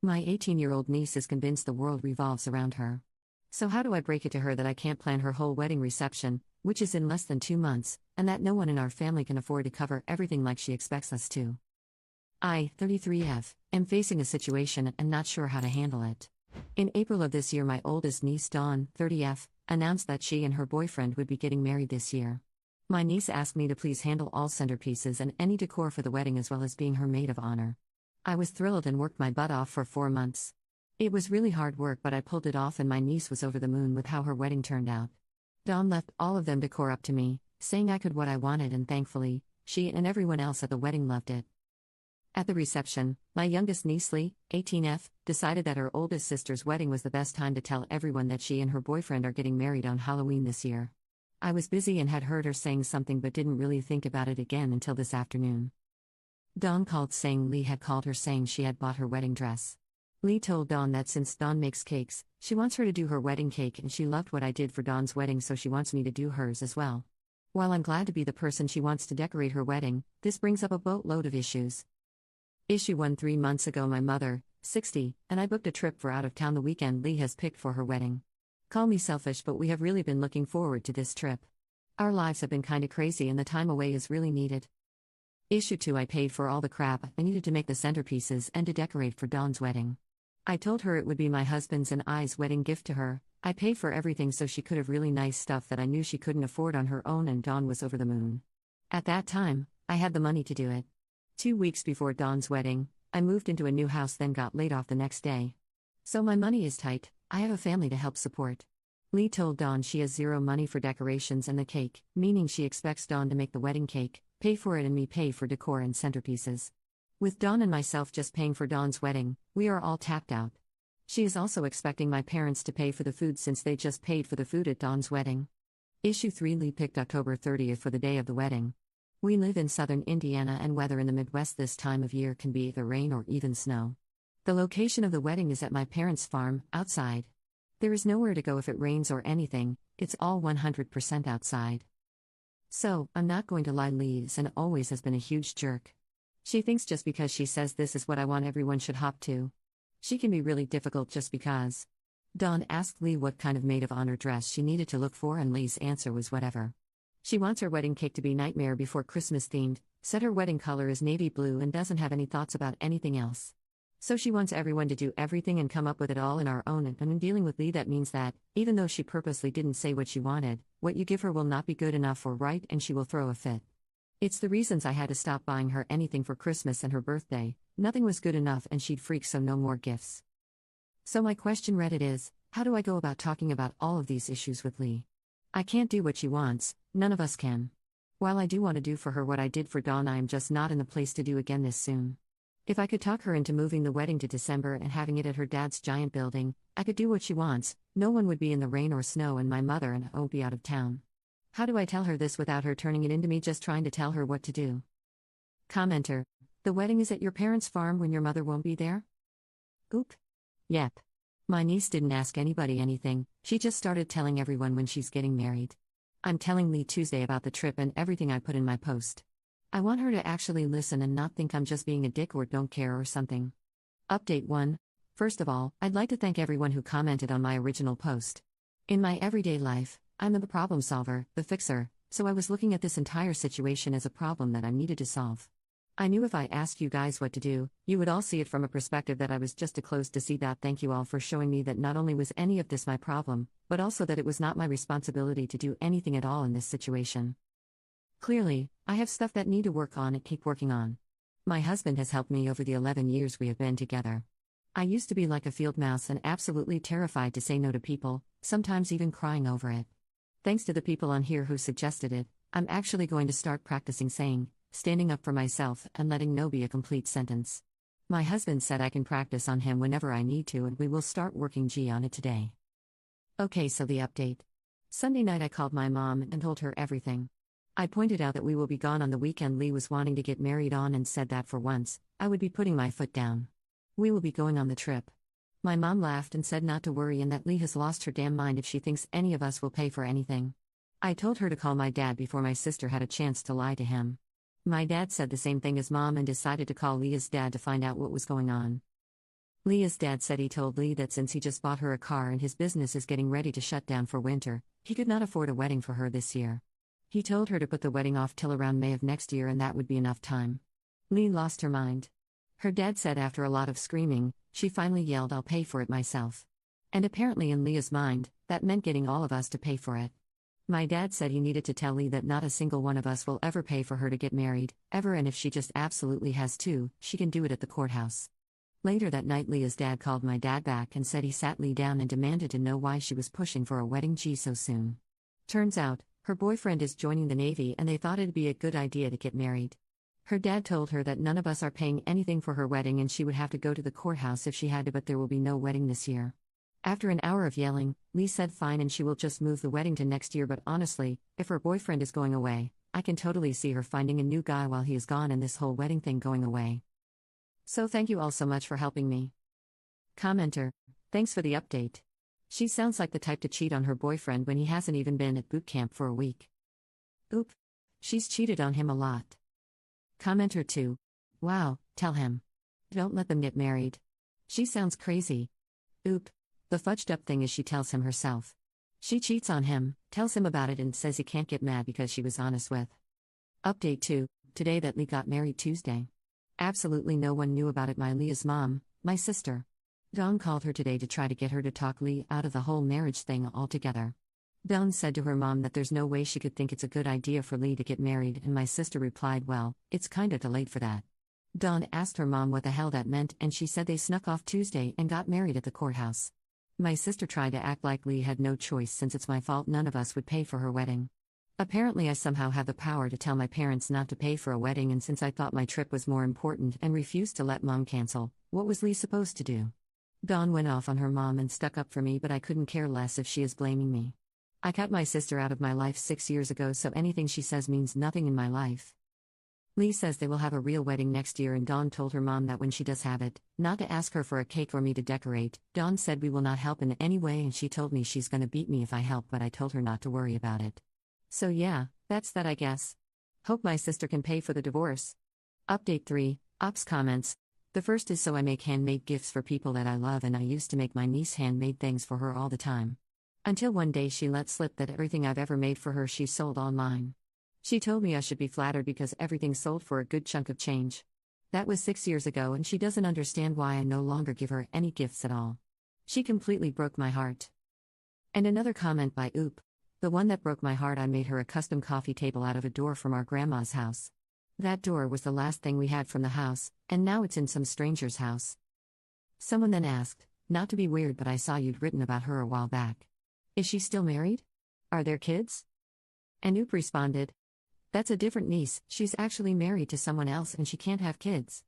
My 18-year-old niece is convinced the world revolves around her. So how do I break it to her that I can't plan her whole wedding reception, which is in less than 2 months, and that no one in our family can afford to cover everything like she expects us to? I, 33F, am facing a situation and not sure how to handle it. In April of this year, my oldest niece Dawn, 30F, announced that she and her boyfriend would be getting married this year. My niece asked me to please handle all centerpieces and any decor for the wedding as well as being her maid of honor. I was thrilled and worked my butt off for 4 months. It was really hard work, but I pulled it off and my niece was over the moon with how her wedding turned out. Dawn left all of them decor up to me, saying I could what I wanted, and thankfully, she and everyone else at the wedding loved it. At the reception, my youngest niece Lee, 18F, decided that her oldest sister's wedding was the best time to tell everyone that she and her boyfriend are getting married on Halloween this year. I was busy and had heard her saying something but didn't really think about it again until this afternoon. Dawn called saying Lee had called her saying she had bought her wedding dress. Lee told Dawn that since Dawn makes cakes, she wants her to do her wedding cake, and she loved what I did for Dawn's wedding, so she wants me to do hers as well. While I'm glad to be the person she wants to decorate her wedding, this brings up a boatload of issues. Issue 1: 3 months ago, my mother, 60, and I booked a trip for out of town the weekend Lee has picked for her wedding. Call me selfish, but we have really been looking forward to this trip. Our lives have been kinda crazy and the time away is really needed. Issue 2: I paid for all the crap I needed to make the centerpieces and to decorate for Dawn's wedding. I told her it would be my husband's and I's wedding gift to her. I paid for everything so she could have really nice stuff that I knew she couldn't afford on her own, and Dawn was over the moon. At that time, I had the money to do it. 2 weeks before Dawn's wedding, I moved into a new house, then got laid off the next day. So my money is tight. I have a family to help support. Lee told Dawn she has zero money for decorations and the cake, meaning she expects Dawn to make the wedding cake, pay for it, and me pay for decor and centerpieces. With Dawn and myself just paying for Dawn's wedding, we are all tapped out. She is also expecting my parents to pay for the food since they just paid for the food at Dawn's wedding. Issue 3: Lee picked October 30th for the day of the wedding. We live in southern Indiana, and weather in the Midwest this time of year can be either rain or even snow. The location of the wedding is at my parents' farm, outside. There is nowhere to go if it rains or anything, it's all 100% outside. So, I'm not going to lie, Lee is and always has been a huge jerk. She thinks just because she says this is what I want, everyone should hop to. She can be really difficult just because. Dawn asked Lee what kind of maid of honor dress she needed to look for, and Lee's answer was whatever. She wants her wedding cake to be Nightmare Before Christmas themed, said her wedding color is navy blue, and doesn't have any thoughts about anything else. So she wants everyone to do everything and come up with it all in our own, and in dealing with Lee that means that, even though she purposely didn't say what she wanted, what you give her will not be good enough or right, and she will throw a fit. It's the reasons I had to stop buying her anything for Christmas and her birthday. Nothing was good enough and she'd freak, so no more gifts. So my question, Reddit, is, how do I go about talking about all of these issues with Lee? I can't do what she wants, none of us can. While I do want to do for her what I did for Dawn, I am just not in the place to do again this soon. If I could talk her into moving the wedding to December and having it at her dad's giant building, I could do what she wants. No one would be in the rain or snow, and my mother and I won't be out of town. How do I tell her this without her turning it into me just trying to tell her what to do? Commenter: the wedding is at your parents' farm when your mother won't be there? Oop. Yep. My niece didn't ask anybody anything, she just started telling everyone when she's getting married. I'm telling Lee Tuesday about the trip and everything I put in my post. I want her to actually listen and not think I'm just being a dick or don't care or something. Update 1. First of all, I'd like to thank everyone who commented on my original post. In my everyday life, I'm the problem solver, the fixer, so I was looking at this entire situation as a problem that I needed to solve. I knew if I asked you guys what to do, you would all see it from a perspective that I was just too close to see that. Thank you all for showing me that not only was any of this my problem, but also that it was not my responsibility to do anything at all in this situation. Clearly, I have stuff that need to work on and keep working on. My husband has helped me over the 11 years we have been together. I used to be like a field mouse and absolutely terrified to say no to people, sometimes even crying over it. Thanks to the people on here who suggested it, I'm actually going to start practicing saying, standing up for myself and letting no be a complete sentence. My husband said I can practice on him whenever I need to, and we will start working on it today. Okay, so the update. Sunday night I called my mom and told her everything. I pointed out that we will be gone on the weekend Lee was wanting to get married on, and said that for once, I would be putting my foot down. We will be going on the trip. My mom laughed and said not to worry and that Lee has lost her damn mind if she thinks any of us will pay for anything. I told her to call my dad before my sister had a chance to lie to him. My dad said the same thing as mom and decided to call Leah's dad to find out what was going on. Leah's dad said he told Lee that since he just bought her a car and his business is getting ready to shut down for winter, he could not afford a wedding for her this year. He told her to put the wedding off till around May of next year and that would be enough time. Lee lost her mind. Her dad said after a lot of screaming, she finally yelled, "I'll pay for it myself." And apparently in Leah's mind, that meant getting all of us to pay for it. My dad said he needed to tell Lee that not a single one of us will ever pay for her to get married, ever, and if she just absolutely has to, she can do it at the courthouse. Later that night, Leah's dad called my dad back and said he sat Lee down and demanded to know why she was pushing for a wedding so soon. Turns out, her boyfriend is joining the Navy and they thought it'd be a good idea to get married. Her dad told her that none of us are paying anything for her wedding and she would have to go to the courthouse if she had to, but there will be no wedding this year. After an hour of yelling, Lee said fine and she will just move the wedding to next year, but honestly, if her boyfriend is going away, I can totally see her finding a new guy while he is gone and this whole wedding thing going away. So thank you all so much for helping me. Commenter: thanks for the update. She sounds like the type to cheat on her boyfriend when he hasn't even been at boot camp for a week. Oop. She's cheated on him a lot. Commenter 2: wow, tell him. Don't let them get married. She sounds crazy. Oop. The fudged up thing is she tells him herself. She cheats on him, tells him about it and says he can't get mad because she was honest with. Update 2: today that Lee got married Tuesday. Absolutely no one knew about it. Leah's mom, my sister. Dawn called her today to try to get her to talk Lee out of the whole marriage thing altogether. Dawn said to her mom that there's no way she could think it's a good idea for Lee to get married, and my sister replied, well, it's kinda too late for that. Dawn asked her mom what the hell that meant and she said they snuck off Tuesday and got married at the courthouse. My sister tried to act like Lee had no choice since it's my fault none of us would pay for her wedding. Apparently I somehow have the power to tell my parents not to pay for a wedding, and since I thought my trip was more important and refused to let mom cancel, what was Lee supposed to do? Dawn went off on her mom and stuck up for me, but I couldn't care less if she is blaming me. I cut my sister out of my life 6 years ago, so anything she says means nothing in my life. Lee says they will have a real wedding next year, and Dawn told her mom that when she does have it, not to ask her for a cake or me to decorate. Dawn said we will not help in any way and she told me she's gonna beat me if I help, but I told her not to worry about it. So yeah, that's that I guess. Hope my sister can pay for the divorce. Update 3, Ops comments. The first is so I make handmade gifts for people that I love, and I used to make my niece handmade things for her all the time. Until one day she let slip that everything I've ever made for her she sold online. She told me I should be flattered because everything sold for a good chunk of change. That was 6 years ago and she doesn't understand why I no longer give her any gifts at all. She completely broke my heart. And another comment by Oop. The one that broke my heart, I made her a custom coffee table out of a door from our grandma's house. That door was the last thing we had from the house, and now it's in some stranger's house. Someone then asked, not to be weird, but I saw you'd written about her a while back. Is she still married? Are there kids? And Oop responded, that's a different niece, she's actually married to someone else and she can't have kids.